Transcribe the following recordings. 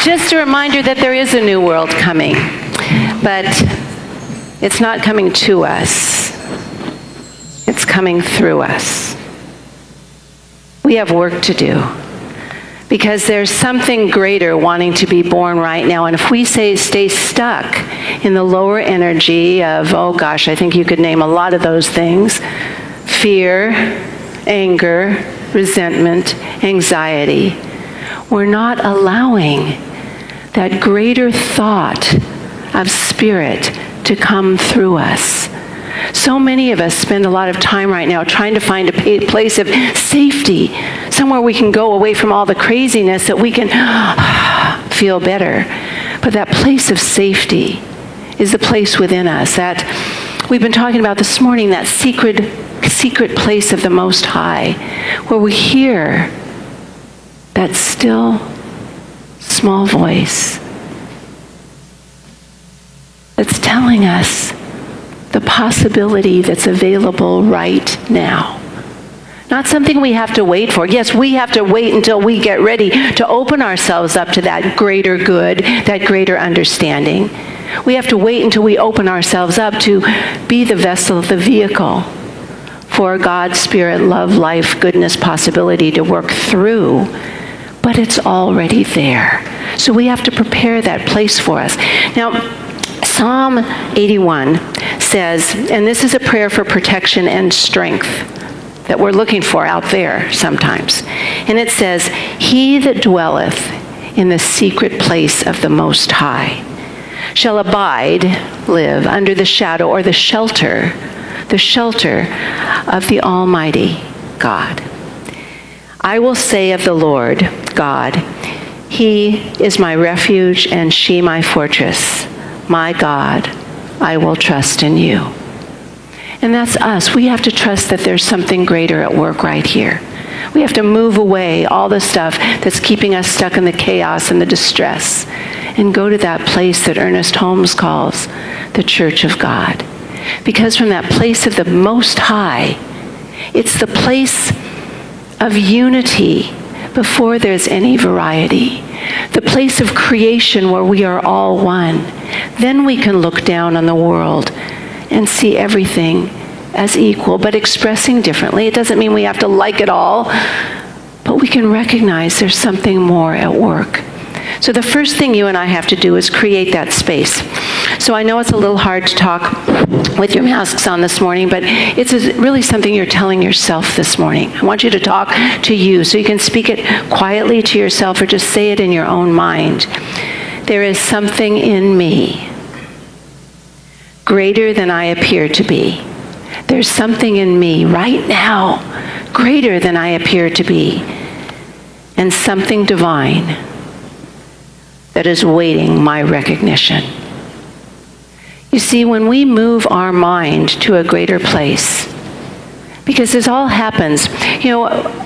just a reminder that there is a new world coming, but it's not coming to us. It's coming through us. We have work to do because there's something greater wanting to be born right now. And if we stay stuck in the lower energy of, oh gosh, I think you could name a lot of those things, fear, anger, resentment, anxiety, we're not allowing that greater thought of spirit to come through us. So many of us spend a lot of time right now trying to find a place of safety, somewhere we can go away from all the craziness that we can feel better. But that place of safety is the place within us that we've been talking about this morning, that secret place of the Most High, where we hear that still, small voice that's telling us the possibility that's available right now. Not something we have to wait for. Yes, we have to wait until we get ready to open ourselves up to that greater good, that greater understanding. We have to wait until we open ourselves up to be the vessel, the vehicle for God's Spirit, love, life, goodness, possibility to work through. But it's already there. So we have to prepare that place for us. Now, Psalm 81 says, and this is a prayer for protection and strength that we're looking for out there sometimes. And it says, he that dwelleth in the secret place of the Most High shall abide, live, under the shadow or the shelter of the Almighty God. I will say of the Lord God, he is my refuge and she my fortress. My God, I will trust in you. And that's us. We have to trust that there's something greater at work right here. We have to move away all the stuff that's keeping us stuck in the chaos and the distress and go to that place that Ernest Holmes calls the Church of God. Because from that place of the Most High, it's the place of unity before there's any variety. The place of creation where we are all one. Then we can look down on the world and see everything as equal, but expressing differently. It doesn't mean we have to like it all, but we can recognize there's something more at work. So the first thing you and I have to do is create that space. So I know it's a little hard to talk with your masks on this morning, but it's really something you're telling yourself this morning. I want you to talk to you so you can speak it quietly to yourself or just say it in your own mind. There is something in me greater than I appear to be. There's something in me right now greater than I appear to be, and something divine that is waiting my recognition. You see, when we move our mind to a greater place, because this all happens,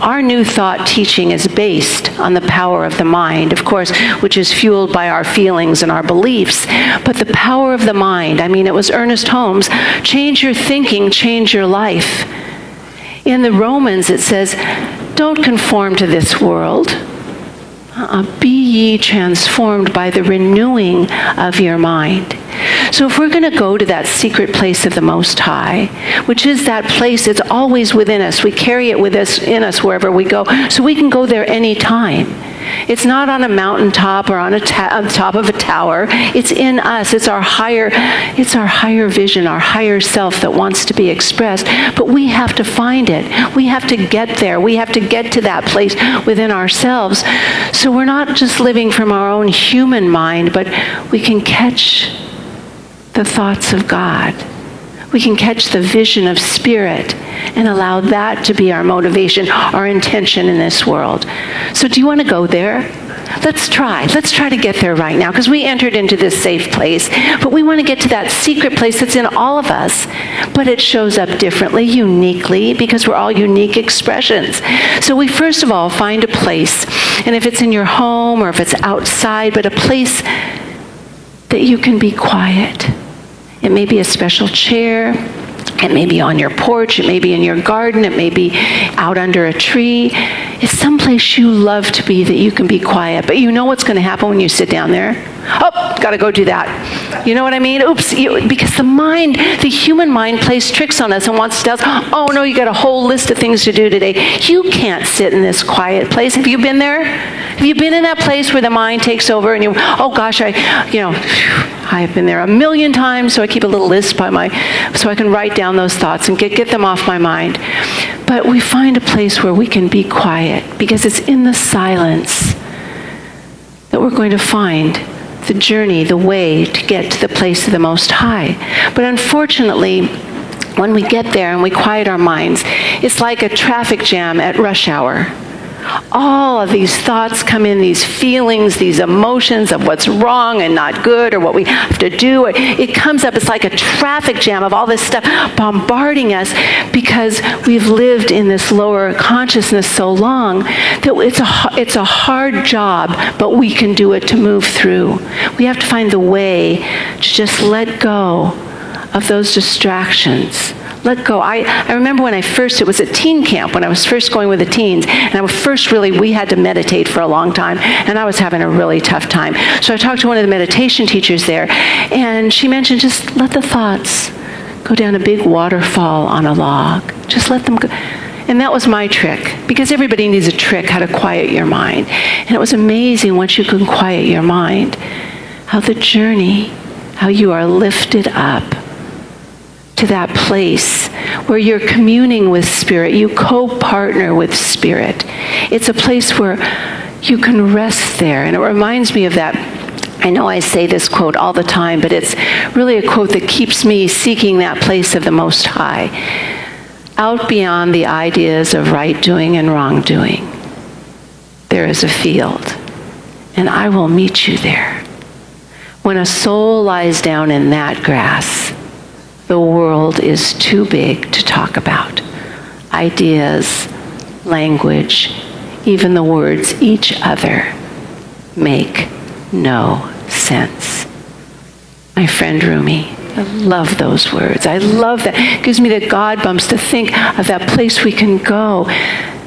our new thought teaching is based on the power of the mind, of course, which is fueled by our feelings and our beliefs. But the power of the mind, it was Ernest Holmes, change your thinking, change your life. In the Romans it says, don't conform to this world. Be ye transformed by the renewing of your mind. So if we're going to go to that secret place of the Most High, which is that place that's always within us, we carry it with us in us wherever we go, so we can go there anytime. It's not on a mountaintop or on top of a tower. It's in us. It's our higher vision, our higher self that wants to be expressed. But we have to find it. We have to get there. We have to get to that place within ourselves. So we're not just living from our own human mind, but we can catch the thoughts of God. We can catch the vision of Spirit and allow that to be our motivation, our intention in this world. So do you want to go there? Let's try to get there right now, because we entered into this safe place, but we want to get to that secret place that's in all of us, but it shows up differently, uniquely, because we're all unique expressions. So we first of all find a place, and if it's in your home or if it's outside, but a place that you can be quiet. It may be a special chair, It may be on your porch, it may be in your garden, it may be out under a tree. It's someplace you love to be that you can be quiet. But you know what's going to happen when you sit down there? Oh, got to go do that. You know what I mean? Oops. Because the human mind plays tricks on us and wants to tell us, oh no, you got a whole list of things to do today. You can't sit in this quiet place. Have you been there? Have you been in that place where the mind takes over and oh gosh, I have been there a million times, so I keep a little list so I can write down those thoughts and get them off my mind. But we find a place where we can be quiet, because it's in the silence that we're going to find the journey, the way to get to the place of the Most High. But unfortunately, when we get there and we quiet our minds, it's like a traffic jam at rush hour. All of these thoughts come in, these feelings, these emotions of what's wrong and not good, or what we have to do. It comes up, it's like a traffic jam of all this stuff bombarding us, because we've lived in this lower consciousness so long that it's a hard job, but we can do it to move through. We have to find the way to just let go of those distractions. Let go. I remember when it was at teen camp, when I was first going with the teens, and we had to meditate for a long time, and I was having a really tough time. So I talked to one of the meditation teachers there, and she mentioned just let the thoughts go down a big waterfall on a log. Just let them go. And that was my trick, because everybody needs a trick how to quiet your mind. And it was amazing once you can quiet your mind, how you are lifted up to that place where you're communing with Spirit. You co-partner with Spirit. It's a place where you can rest there. And it reminds me of that. I know I say this quote all the time, but it's really a quote that keeps me seeking that place of the Most High. Out beyond the ideas of right doing and wrong doing, there is a field, and I will meet you there. When a soul lies down in that grass, the world is too big to talk about. Ideas, language, even the words each other make no sense. My friend Rumi, I love those words. I love that. It gives me the God bumps to think of that place we can go.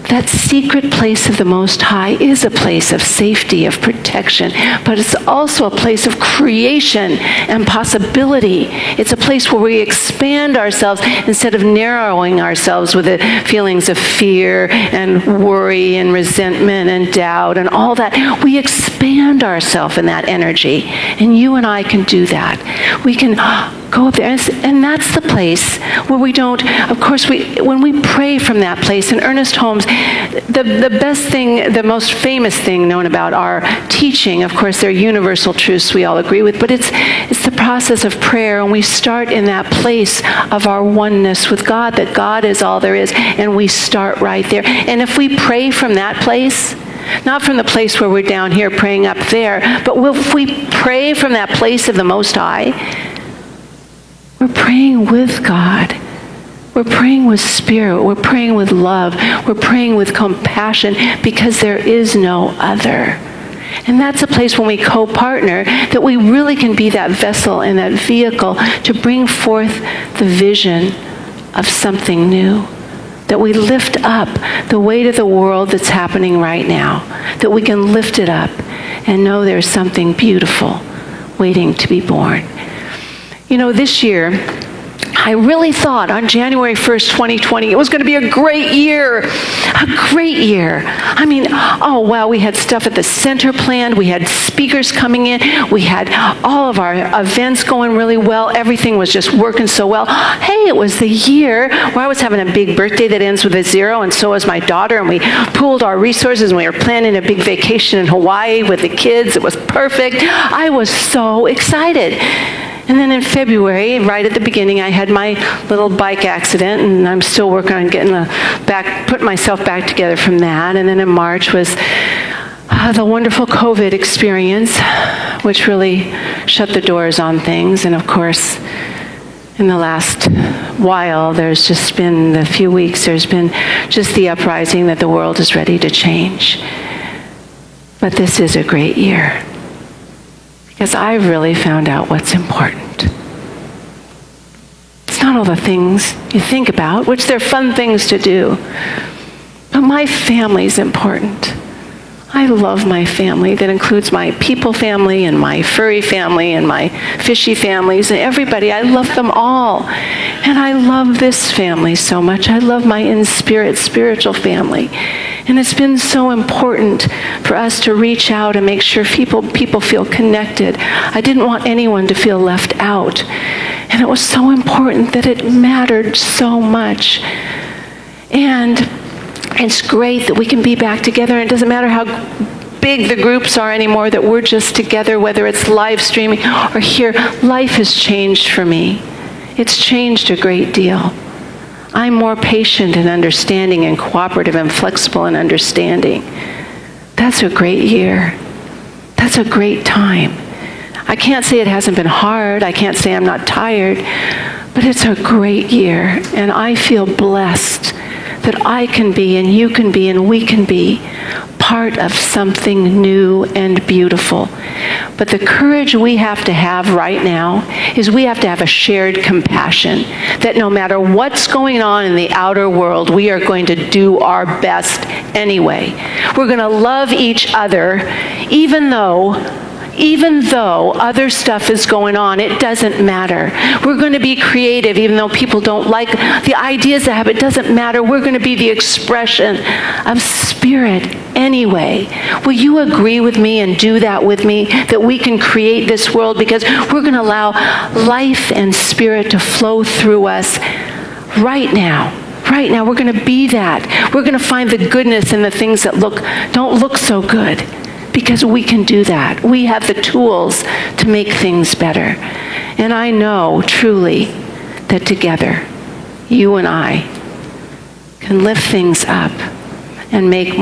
That secret place of the Most High is a place of safety, of protection, but it's also a place of creation and possibility. It's a place where we expand ourselves instead of narrowing ourselves with the feelings of fear and worry and resentment and doubt and all that. We expand ourselves in that energy, and you and I can do that. We can go up there, and that's the place where we don't, of course, when we pray from that place. And Ernest Holmes, the best thing, the most famous thing known about our teaching, of course, they're universal truths we all agree with, but it's the process of prayer, and we start in that place of our oneness with God, that God is all there is, and we start right there. And if we pray from that place, not from the place where we're down here praying up there, but if we pray from that place of the Most High, we're praying with God. We're praying with Spirit. We're praying with love. We're praying with compassion, because there is no other. And that's a place when we co-partner that we really can be that vessel and that vehicle to bring forth the vision of something new. That we lift up the weight of the world that's happening right now. That we can lift it up and know there's something beautiful waiting to be born. You know, this year, I really thought on January 1st, 2020, it was going to be a great year. A great year. I mean, oh wow, we had stuff at the center planned. We had speakers coming in. We had all of our events going really well. Everything was just working so well. Hey, it was the year where I was having a big birthday that ends with a 0, and so was my daughter, and we pooled our resources, and we were planning a big vacation in Hawaii with the kids. It was perfect. I was so excited. And then in February, right at the beginning, I had my little bike accident, and I'm still working on putting myself back together from that. And then in March was the wonderful COVID experience, which really shut the doors on things. And of course, in the last while, there's just been the few weeks, there's been just the uprising that the world is ready to change. But this is a great year. Because I've really found out what's important. It's not all the things you think about, which they're fun things to do. But my family's important. I love my family. That includes my people family and my furry family and my fishy families and everybody. I love them all. And I love this family so much. I love my in-spirit spiritual family. And it's been so important for us to reach out and make sure people feel connected. I didn't want anyone to feel left out. And it was so important that it mattered so much. And it's great that we can be back together. And it doesn't matter how big the groups are anymore, that we're just together, whether it's live streaming or here. Life has changed for me. It's changed a great deal. I'm more patient and understanding and cooperative and flexible and understanding. That's a great year. That's a great time. I can't say it hasn't been hard. I can't say I'm not tired. But it's a great year. And I feel blessed that I can be and you can be and we can be part of something new and beautiful. But the courage we have to have right now is we have to have a shared compassion that no matter what's going on in the outer world, we are going to do our best anyway. We're going to love each other even though other stuff is going on. It doesn't matter. We're going to be creative even though people don't like the ideas I have. It doesn't matter. We're going to be the expression of spirit anyway. Will you agree with me and do that with me, that we can create this world? Because we're going to allow life and spirit to flow through us right now. Right now, we're going to be that. We're going to find the goodness in the things that don't look so good. Because we can do that. We have the tools to make things better. And I know truly that together, you and I can lift things up and make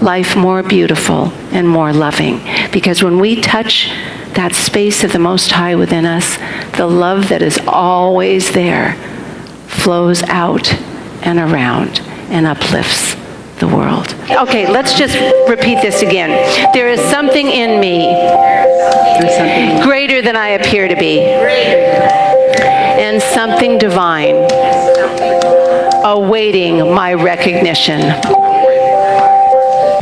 life more beautiful and more loving. Because when we touch that space of the Most High within us, the love that is always there flows out and around and uplifts the world. Okay, let's just repeat this again. There is something in me greater than I appear to be, and something divine awaiting my recognition.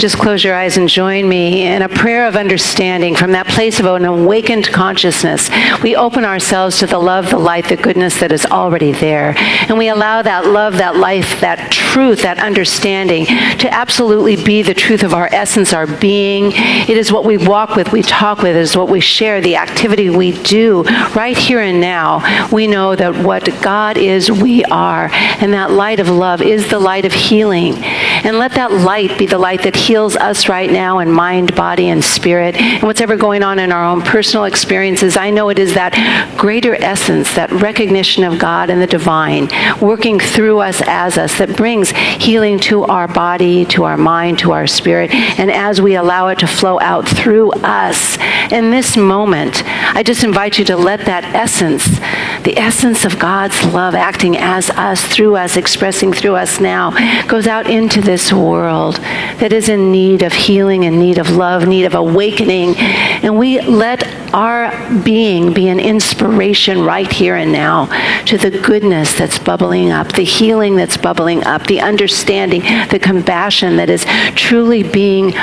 Just close your eyes and join me in a prayer of understanding from that place of an awakened consciousness. We open ourselves to the love, the light, the goodness that is already there. And we allow that love, that life, that truth, that understanding to absolutely be the truth of our essence, our being. It is what we walk with, we talk with, it is what we share, the activity we do right here and now. We know that what God is, we are. And that light of love is the light of healing. And let that light be the light that heals us right now in mind, body, and spirit. And whatever going on in our own personal experiences, I know it is that greater essence, that recognition of God and the divine working through us as us that brings healing to our body, to our mind, to our spirit. And as we allow it to flow out through us in this moment, I just invite you to let that essence, the essence of God's love acting as us, through us, expressing through us now, goes out into this world that is in need of healing, in need of love, need of awakening. And we let our being be an inspiration right here and now to the goodness that's bubbling up, the healing that's bubbling up, the understanding, the compassion that is truly being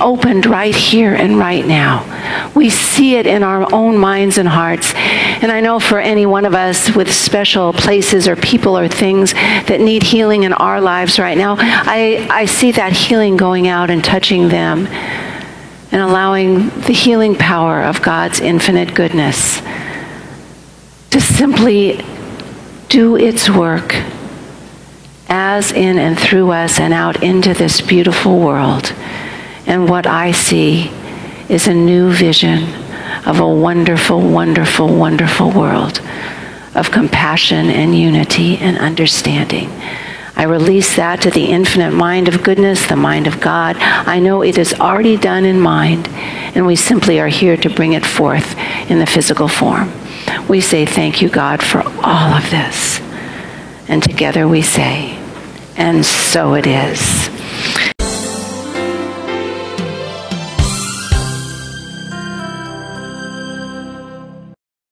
opened right here and right now. We see it in our own minds and hearts. And I know for any one of us with special places or people or things that need healing in our lives right now, I see that healing going out and touching them and allowing the healing power of God's infinite goodness to simply do its work as in and through us and out into this beautiful world. And what I see is a new vision of a wonderful, wonderful, wonderful world of compassion and unity and understanding. I release that to the infinite mind of goodness, the mind of God. I know it is already done in mind, and we simply are here to bring it forth in the physical form. We say thank you, God, for all of this. And together we say, and so it is.